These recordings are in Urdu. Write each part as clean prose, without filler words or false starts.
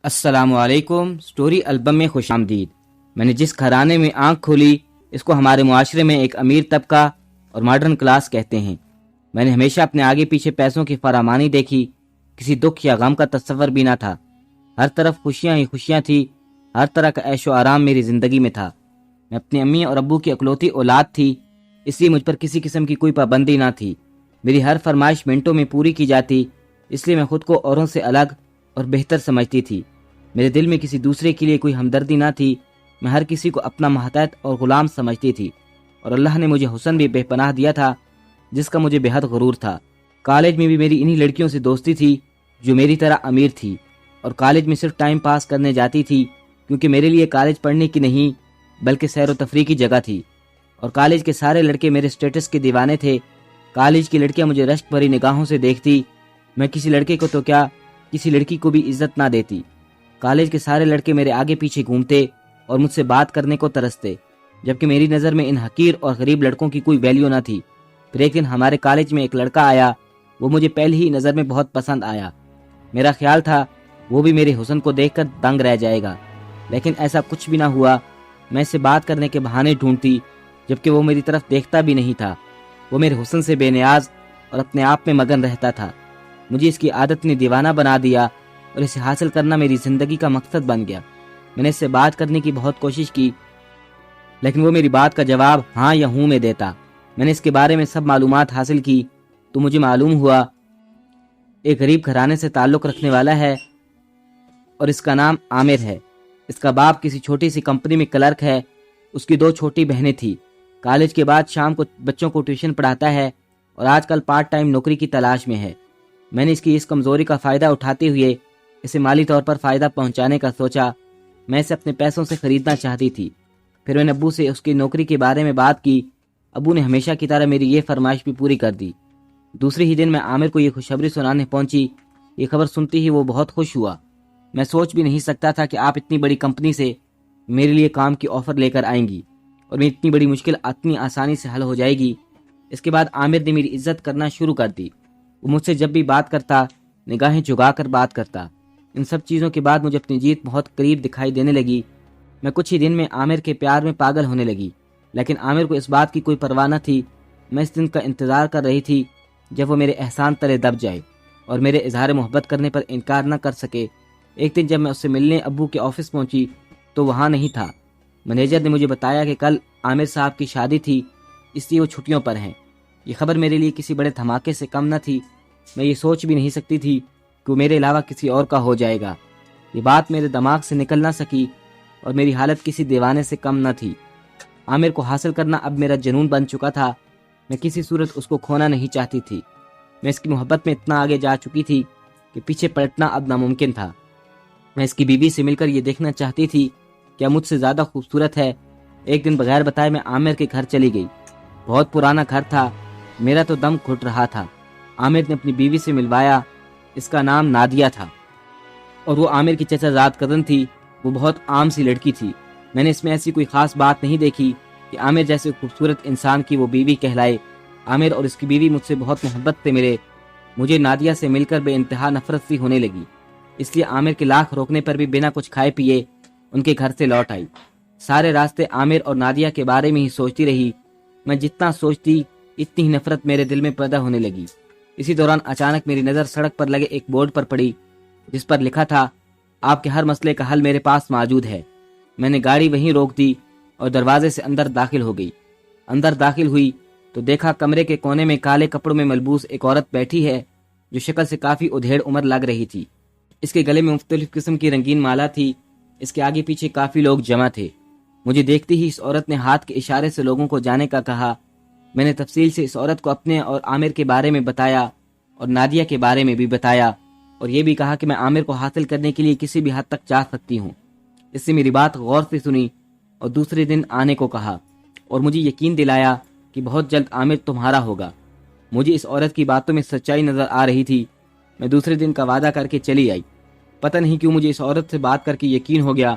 السلام علیکم۔ سٹوری البم میں خوش آمدید۔ میں نے جس گھرانے میں آنکھ کھولی اس کو ہمارے معاشرے میں ایک امیر طبقہ اور ماڈرن کلاس کہتے ہیں۔ میں نے ہمیشہ اپنے آگے پیچھے پیسوں کی فراوانی دیکھی، کسی دکھ یا غم کا تصور بھی نہ تھا۔ ہر طرف خوشیاں ہی خوشیاں تھی، ہر طرح کا عیش و آرام میری زندگی میں تھا۔ میں اپنی امی اور ابو کی اکلوتی اولاد تھی، اس لیے مجھ پر کسی قسم کی کوئی پابندی نہ تھی۔ میری ہر فرمائش منٹوں میں پوری کی جاتی، اس لیے میں خود کو اوروں سے الگ اور بہتر سمجھتی تھی۔ میرے دل میں کسی دوسرے کے لیے کوئی ہمدردی نہ تھی، میں ہر کسی کو اپنا ماتحت اور غلام سمجھتی تھی، اور اللہ نے مجھے حسن بھی بے پناہ دیا تھا جس کا مجھے بہت غرور تھا۔ کالج میں بھی میری انہی لڑکیوں سے دوستی تھی جو میری طرح امیر تھی، اور کالج میں صرف ٹائم پاس کرنے جاتی تھی، کیونکہ میرے لیے کالج پڑھنے کی نہیں بلکہ سیر و تفریح کی جگہ تھی، اور کالج کے سارے لڑکے میرے سٹیٹس کے دیوانے تھے۔ کالج کی لڑکیاں مجھے رشک بھری نگاہوں سے دیکھتی، میں کسی لڑکے کو تو کیا کسی لڑکی کو بھی عزت نہ دیتی۔ کالج کے سارے لڑکے میرے آگے پیچھے گھومتے اور مجھ سے بات کرنے کو ترستے، جبکہ میری نظر میں ان حقیر اور غریب لڑکوں کی کوئی ویلیو نہ تھی۔ پھر ایک دن ہمارے کالج میں ایک لڑکا آیا، وہ مجھے پہلی ہی نظر میں بہت پسند آیا۔ میرا خیال تھا وہ بھی میرے حسن کو دیکھ کر دنگ رہ جائے گا، لیکن ایسا کچھ بھی نہ ہوا۔ میں اس سے بات کرنے کے بہانے ڈھونڈتی، جبکہ وہ میری طرف دیکھتا بھی نہیں تھا۔ وہ میرے حسن سے بے نیاز اور اپنے آپ میں مگن رہتا تھا۔ مجھے اس کی عادت نے دیوانہ بنا دیا، اور اسے حاصل کرنا میری زندگی کا مقصد بن گیا۔ میں نے اس سے بات کرنے کی بہت کوشش کی، لیکن وہ میری بات کا جواب ہاں یا ہوں میں دیتا۔ میں نے اس کے بارے میں سب معلومات حاصل کی تو مجھے معلوم ہوا ایک غریب گھرانے سے تعلق رکھنے والا ہے، اور اس کا نام عامر ہے۔ اس کا باپ کسی چھوٹی سی کمپنی میں کلرک ہے۔ اس کی 2 چھوٹی بہنیں تھیں۔ کالج کے بعد شام کو بچوں کو ٹیوشن پڑھاتا ہے، اور آج کل پارٹ ٹائم نوکری کی تلاش میں ہے۔ میں نے اس کی اس کمزوری کا فائدہ اٹھاتے ہوئے اسے مالی طور پر فائدہ پہنچانے کا سوچا۔ میں اسے اپنے پیسوں سے خریدنا چاہتی تھی۔ پھر میں نے ابو سے اس کی نوکری کے بارے میں بات کی۔ ابو نے ہمیشہ کی طرح میری یہ فرمائش بھی پوری کر دی۔ دوسرے ہی دن میں عامر کو یہ خوشخبری سنانے پہنچی۔ یہ خبر سنتی ہی وہ بہت خوش ہوا۔ میں سوچ بھی نہیں سکتا تھا کہ آپ اتنی بڑی کمپنی سے میرے لیے کام کی آفر لے کر آئیں گی، اور میری اتنی بڑی مشکل اتنی آسانی سے حل ہو جائے گی۔ اس کے بعد عامر نے میری عزت کرنا شروع کر دی۔ وہ مجھ سے جب بھی بات کرتا نگاہیں جھکا کر بات کرتا۔ ان سب چیزوں کے بعد مجھے اپنی جیت بہت قریب دکھائی دینے لگی۔ میں کچھ ہی دن میں عامر کے پیار میں پاگل ہونے لگی، لیکن عامر کو اس بات کی کوئی پرواہ نہ تھی۔ میں اس دن کا انتظار کر رہی تھی جب وہ میرے احسان تلے دب جائے اور میرے اظہار محبت کرنے پر انکار نہ کر سکے۔ ایک دن جب میں اس سے ملنے ابو کے آفس پہنچی تو وہاں نہیں تھا۔ مینیجر نے مجھے بتایا کہ کل عامر صاحب کی شادی تھی، اس لیے وہ چھٹیوں پر ہیں۔ یہ خبر میرے لیے کسی بڑے دھماکے سے کم نہ تھی۔ میں یہ سوچ بھی نہیں سکتی تھی کہ وہ میرے علاوہ کسی اور کا ہو جائے گا۔ یہ بات میرے دماغ سے نکل نہ سکی، اور میری حالت کسی دیوانے سے کم نہ تھی۔ عامر کو حاصل کرنا اب میرا جنون بن چکا تھا۔ میں کسی صورت اس کو کھونا نہیں چاہتی تھی۔ میں اس کی محبت میں اتنا آگے جا چکی تھی کہ پیچھے پلٹنا اب ناممکن تھا۔ میں اس کی بیوی سے مل کر یہ دیکھنا چاہتی تھی کیا مجھ سے زیادہ خوبصورت ہے۔ ایک دن بغیر بتائے میں عامر کے گھر چلی گئی۔ بہت پرانا گھر تھا، میرا تو دم گھٹ رہا تھا۔ عامر نے اپنی بیوی سے ملوایا۔ اس کا نام نادیہ تھا، اور وہ عامر کی چچا زاد کزن تھی۔ وہ بہت عام سی لڑکی تھی۔ میں نے اس میں ایسی کوئی خاص بات نہیں دیکھی کہ عامر جیسے خوبصورت انسان کی وہ بیوی کہلائے۔ عامر اور اس کی بیوی مجھ سے بہت محبت سے ملے۔ مجھے نادیہ سے مل کر بے انتہا نفرت سی ہونے لگی، اس لیے عامر کے لاکھ روکنے پر بھی بنا کچھ کھائے پیے ان کے گھر سے لوٹ آئی۔ سارے راستے عامر اور نادیہ کے بارے میں ہی سوچتی رہی۔ میں جتنا سوچتی اتنی ہی نفرت میرے دل میں پیدا ہونے لگی۔ اسی دوران اچانک میری نظر سڑک پر لگے ایک بورڈ پر پڑی جس پر لکھا تھا، آپ کے ہر مسئلے کا حل میرے پاس موجود ہے۔ میں نے گاڑی وہیں روک دی اور دروازے سے اندر داخل ہو گئی۔ اندر داخل ہوئی تو دیکھا کمرے کے کونے میں کالے کپڑوں میں ملبوس ایک عورت بیٹھی ہے جو شکل سے کافی ادھیڑ عمر لگ رہی تھی۔ اس کے گلے میں مختلف قسم کی رنگین مالا تھی۔ اس کے آگے پیچھے کافی لوگ جمع تھے۔ مجھے دیکھتے ہی اس عورت نے ہاتھ کے اشارے سے لوگوں کو جانے کا کہا۔ میں نے تفصیل سے اس عورت کو اپنے اور عامر کے بارے میں بتایا، اور نادیہ کے بارے میں بھی بتایا، اور یہ بھی کہا کہ میں عامر کو حاصل کرنے کے لیے کسی بھی حد تک جا سکتی ہوں۔ اس نے میری بات غور سے سنی اور دوسرے دن آنے کو کہا، اور مجھے یقین دلایا کہ بہت جلد عامر تمہارا ہوگا۔ مجھے اس عورت کی باتوں میں سچائی نظر آ رہی تھی۔ میں دوسرے دن کا وعدہ کر کے چلی آئی۔ پتہ نہیں کیوں مجھے اس عورت سے بات کر کے یقین ہو گیا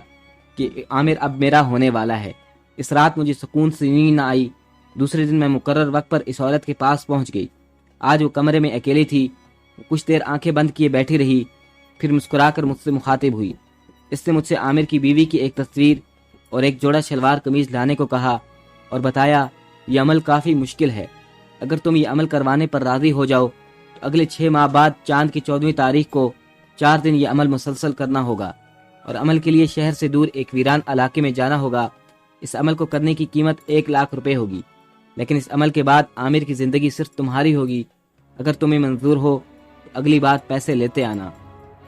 کہ عامر اب میرا ہونے والا ہے۔ اس رات مجھے سکون سے نیند نہ آئی۔ دوسرے دن میں مقرر وقت پر اس عورت کے پاس پہنچ گئی۔ آج وہ کمرے میں اکیلی تھی۔ کچھ دیر آنکھیں بند کیے بیٹھی رہی، پھر مسکرا کر مجھ سے مخاطب ہوئی۔ اس نے مجھ سے عامر کی بیوی کی ایک تصویر اور ایک جوڑا شلوار قمیض لانے کو کہا اور بتایا یہ عمل کافی مشکل ہے، اگر تم یہ عمل کروانے پر راضی ہو جاؤ تو اگلے 6 ماہ بعد چاند کی 14ویں تاریخ کو 4 دن یہ عمل مسلسل کرنا ہوگا، اور عمل کے لیے شہر سے دور ایک ویران علاقے میں جانا ہوگا۔ اس عمل کو کرنے کی قیمت 1 لاکھ روپے ہوگی، لیکن اس عمل کے بعد عامر کی زندگی صرف تمہاری ہوگی۔ اگر تمہیں منظور ہو تو اگلی بار پیسے لیتے آنا۔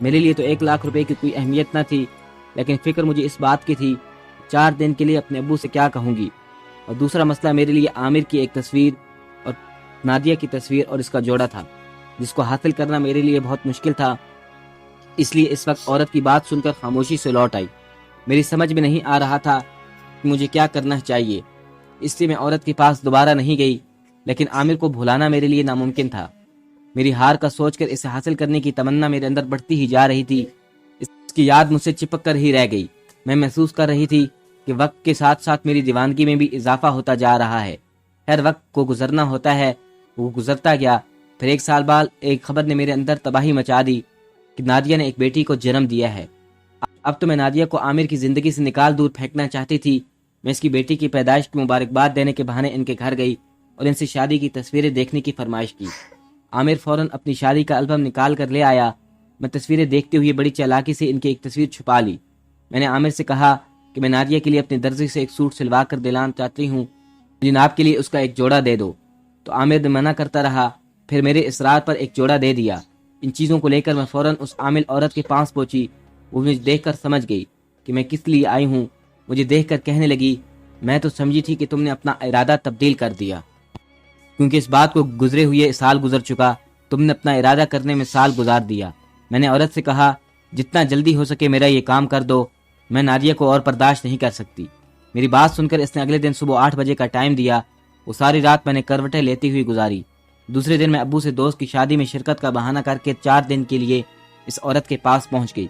میرے لیے تو 1 لاکھ روپے کی کوئی اہمیت نہ تھی، لیکن فکر مجھے اس بات کی تھی 4 دن کے لیے اپنے ابو سے کیا کہوں گی، اور دوسرا مسئلہ میرے لیے عامر کی ایک تصویر اور نادیہ کی تصویر اور اس کا جوڑا تھا، جس کو حاصل کرنا میرے لیے بہت مشکل تھا۔ اس لیے اس وقت عورت کی بات سن کر خاموشی سے لوٹ آئی۔ میری سمجھ میں نہیں آ رہا تھا کہ مجھے کیا کرنا چاہیے، اس لیے میں عورت کے پاس دوبارہ نہیں گئی، لیکن عامر کو بھلانا میرے لیے ناممکن تھا۔ میری ہار کا سوچ کر اسے حاصل کرنے کی تمنا میرے اندر بڑھتی ہی جا رہی تھی۔ اس کی یاد مجھ سے چپک کر ہی رہ گئی۔ میں محسوس کر رہی تھی کہ وقت کے ساتھ ساتھ میری دیوانگی میں بھی اضافہ ہوتا جا رہا ہے۔ ہر وقت کو گزرنا ہوتا ہے، وہ گزرتا گیا۔ پھر 1 سال بعد ایک خبر نے میرے اندر تباہی مچا دی کہ نادیہ نے ایک بیٹی کو جنم دیا ہے۔ اب تو میں نادیہ کو عامر کی زندگی سے نکال دور پھینکنا چاہتی تھی۔ میں اس کی بیٹی کی پیدائش کی مبارکباد دینے کے بہانے ان کے گھر گئی اور ان سے شادی کی تصویریں دیکھنے کی فرمائش کی۔ عامر فوراً اپنی شادی کا البم نکال کر لے آیا۔ میں تصویریں دیکھتے ہوئے بڑی چالاکی سے ان کی ایک تصویر چھپا لی۔ میں نے عامر سے کہا کہ میں نادیہ کے لیے اپنے درزی سے ایک سوٹ سلوا کر دلانا چاہتی ہوں، جناب کے لیے اس کا ایک جوڑا دے دو۔ تو عامر نے منع کرتا رہا، پھر میرے اصرار پر ایک جوڑا دے دیا۔ ان چیزوں کو لے کر میں فوراً اس عامل عورت کے پاس پہنچی۔ وہ مجھے دیکھ کر سمجھ گئی کہ میں کس لیے آئی ہوں۔ مجھے دیکھ کر کہنے لگی، میں تو سمجھی تھی کہ تم نے اپنا ارادہ تبدیل کر دیا، کیونکہ اس بات کو گزرے ہوئے سال گزر چکا۔ تم نے اپنا ارادہ کرنے میں سال گزار دیا۔ میں نے عورت سے کہا، جتنا جلدی ہو سکے میرا یہ کام کر دو، میں نادیہ کو اور برداشت نہیں کر سکتی۔ میری بات سن کر اس نے اگلے دن صبح 8 بجے کا ٹائم دیا۔ وہ ساری رات میں نے کروٹیں لیتی ہوئی گزاری۔ دوسرے دن میں ابو سے دوست کی شادی میں شرکت کا بہانہ کر کے 4 دن کے لیے اس عورت کے پاس پہنچ گئی۔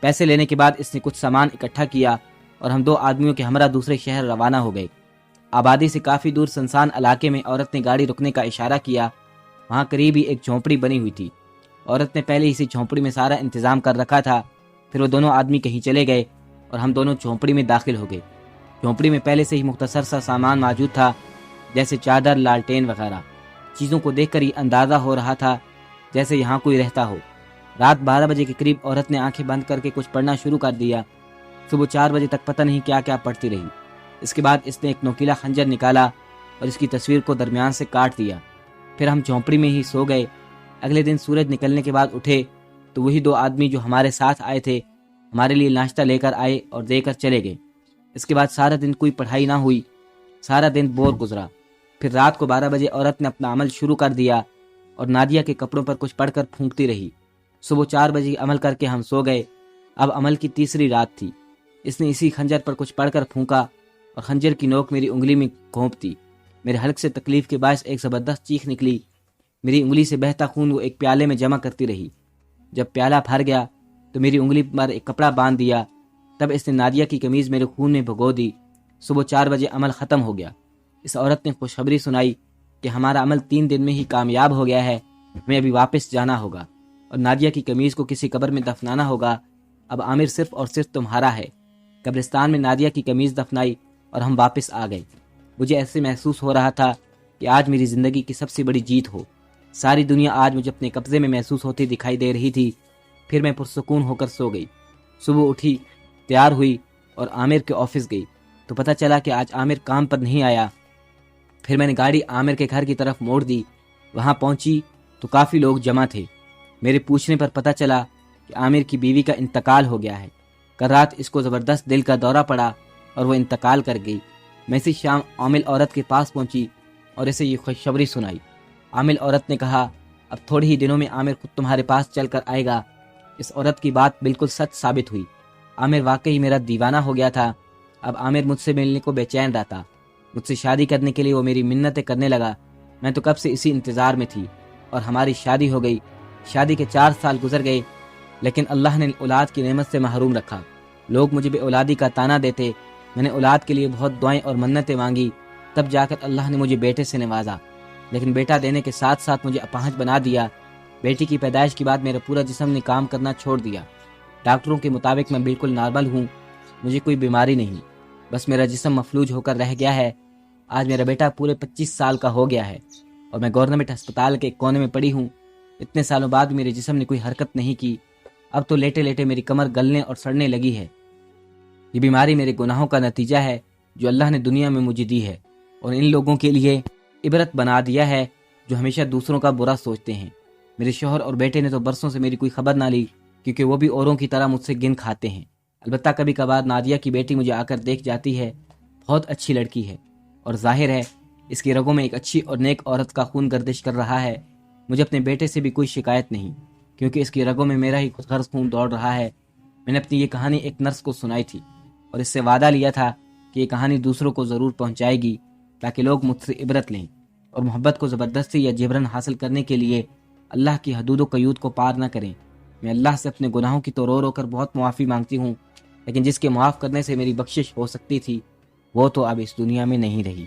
پیسے لینے کے بعد اس نے کچھ سامان اکٹھا کیا اور ہم 2 آدمیوں کے ہمراہ دوسرے شہر روانہ ہو گئے۔ آبادی سے کافی دور سنسان علاقے میں عورت نے گاڑی رکنے کا اشارہ کیا۔ وہاں قریب ہی ایک جھونپڑی بنی ہوئی تھی۔ عورت نے پہلے اسی جھونپڑی میں سارا انتظام کر رکھا تھا۔ پھر وہ دونوں آدمی کہیں چلے گئے اور ہم دونوں جھونپڑی میں داخل ہو گئے۔ جھونپڑی میں پہلے سے ہی مختصر سا سامان موجود تھا، جیسے چادر، لالٹین وغیرہ۔ چیزوں کو دیکھ کر یہ اندازہ ہو رہا تھا جیسے یہاں کوئی رہتا ہو۔ رات 12 بجے کے قریب عورت نے آنکھیں بند کر کے کچھ پڑھنا شروع کر دیا۔ صبح 4 بجے تک پتہ نہیں کیا کیا پڑھتی رہی۔ اس کے بعد اس نے ایک نوکیلا خنجر نکالا اور اس کی تصویر کو درمیان سے کاٹ دیا۔ پھر ہم جھونپڑی میں ہی سو گئے۔ اگلے دن سورج نکلنے کے بعد اٹھے تو وہی 2 آدمی جو ہمارے ساتھ آئے تھے ہمارے لیے ناشتہ لے کر آئے اور دے کر چلے گئے۔ اس کے بعد سارا دن کوئی پڑھائی نہ ہوئی، سارا دن بور گزرا۔ پھر رات کو 12 بجے عورت نے اپنا عمل شروع کر دیا اور نادیہ کے کپڑوں پر کچھ پڑھ کر پھونکتی رہی۔ صبح 4 بجے عمل کر کے ہم سو گئے۔ اب عمل کی تیسری رات تھی۔ اس نے اسی خنجر پر کچھ پڑھ کر پھونکا اور خنجر کی نوک میری انگلی میں گھونپ دی۔ میرے حلق سے تکلیف کے باعث ایک زبردست چیخ نکلی۔ میری انگلی سے بہتا خون وہ ایک پیالے میں جمع کرتی رہی۔ جب پیالہ بھر گیا تو میری انگلی پر ایک کپڑا باندھ دیا۔ تب اس نے نادیہ کی قمیض میرے خون میں بھگو دی۔ صبح 4 بجے عمل ختم ہو گیا۔ اس عورت نے خوشخبری سنائی کہ ہمارا عمل 3 دن میں ہی کامیاب ہو گیا ہے، ہمیں ابھی واپس جانا ہوگا اور نادیہ کی قمیض کو کسی قبر میں دفنانا ہوگا۔ اب عامر صرف اور صرف تمہارا ہے۔ قبرستان میں نادیہ کی قمیض دفنائی اور ہم واپس آ گئے۔ مجھے ایسے محسوس ہو رہا تھا کہ آج میری زندگی کی سب سے بڑی جیت ہو۔ ساری دنیا آج مجھے اپنے قبضے میں محسوس ہوتی دکھائی دے رہی تھی۔ پھر میں پرسکون ہو کر سو گئی۔ صبح اٹھی، تیار ہوئی اور عامر کے آفس گئی تو پتہ چلا کہ آج عامر کام پر نہیں آیا۔ پھر میں نے گاڑی عامر کے گھر کی طرف موڑ دی۔ وہاں پہنچی تو کافی لوگ جمع تھے۔ میرے پوچھنے پر پتہ چلا کہ عامر کی بیوی کا انتقال ہو گیا ہے۔ کل رات اس کو زبردست دل کا دورہ پڑا اور وہ انتقال کر گئی۔ میں اسی شام عامل عورت کے پاس پہنچی اور اسے یہ خوشخبری سنائی۔ عامل عورت نے کہا، اب تھوڑے ہی دنوں میں عامر خود تمہارے پاس چل کر آئے گا۔ اس عورت کی بات بالکل سچ ثابت ہوئی۔ عامر واقعی میرا دیوانہ ہو گیا تھا۔ اب عامر مجھ سے ملنے کو بے چین رہتا۔ مجھ سے شادی کرنے کے لیے وہ میری منتیں کرنے لگا۔ میں تو کب سے اسی انتظار میں تھی اور ہماری شادی ہو گئی۔ شادی کے 4 سال گزر گئے، لیکن اللہ نے اولاد کی نعمت سے محروم رکھا۔ لوگ مجھے بے اولادی کا طعنہ دیتے۔ میں نے اولاد کے لیے بہت دعائیں اور منتیں مانگی، تب جا کر اللہ نے مجھے بیٹے سے نوازا۔ لیکن بیٹا دینے کے ساتھ ساتھ مجھے اپاہج بنا دیا۔ بیٹی کی پیدائش کے بعد میرا پورا جسم نے کام کرنا چھوڑ دیا۔ ڈاکٹروں کے مطابق میں بالکل نارمل ہوں، مجھے کوئی بیماری نہیں، بس میرا جسم مفلوج ہو کر رہ گیا ہے۔ آج میرا بیٹا پورے 25 سال کا ہو گیا ہے اور میں گورنمنٹ ہسپتال کے ایک کونے میں پڑی ہوں۔ اتنے سالوں بعد میرے جسم نے کوئی حرکت نہیں کی، اب تو لیٹے لیٹے میری کمر گلنے اور سڑنے لگی ہے۔ یہ بیماری میرے گناہوں کا نتیجہ ہے جو اللہ نے دنیا میں مجھے دی ہے، اور ان لوگوں کے لیے عبرت بنا دیا ہے جو ہمیشہ دوسروں کا برا سوچتے ہیں۔ میرے شوہر اور بیٹے نے تو برسوں سے میری کوئی خبر نہ لی، کیونکہ وہ بھی اوروں کی طرح مجھ سے گن کھاتے ہیں۔ البتہ کبھی کبھار نادیہ کی بیٹی مجھے آ کر دیکھ جاتی ہے، بہت اچھی لڑکی ہے، اور ظاہر ہے اس کی رگوں میں ایک اچھی اور نیک عورت کا خون گردش کر رہا ہے۔ مجھے اپنے بیٹے سے بھی کوئی شکایت نہیں، کیونکہ اس کی رگوں میں میرا ہی غرض خون دوڑ رہا ہے۔ میں نے اپنی یہ کہانی ایک نرس کو سنائی تھی اور اس سے وعدہ لیا تھا کہ یہ کہانی دوسروں کو ضرور پہنچائے گی تاکہ لوگ مجھ سے عبرت لیں اور محبت کو زبردستی یا جبرن حاصل کرنے کے لیے اللہ کی حدود و قیود کو پار نہ کریں۔ میں اللہ سے اپنے گناہوں کی تو رو رو کر بہت معافی مانگتی ہوں، لیکن جس کے معاف کرنے سے میری بخشش ہو سکتی تھی وہ تو اب اس دنیا میں نہیں رہی۔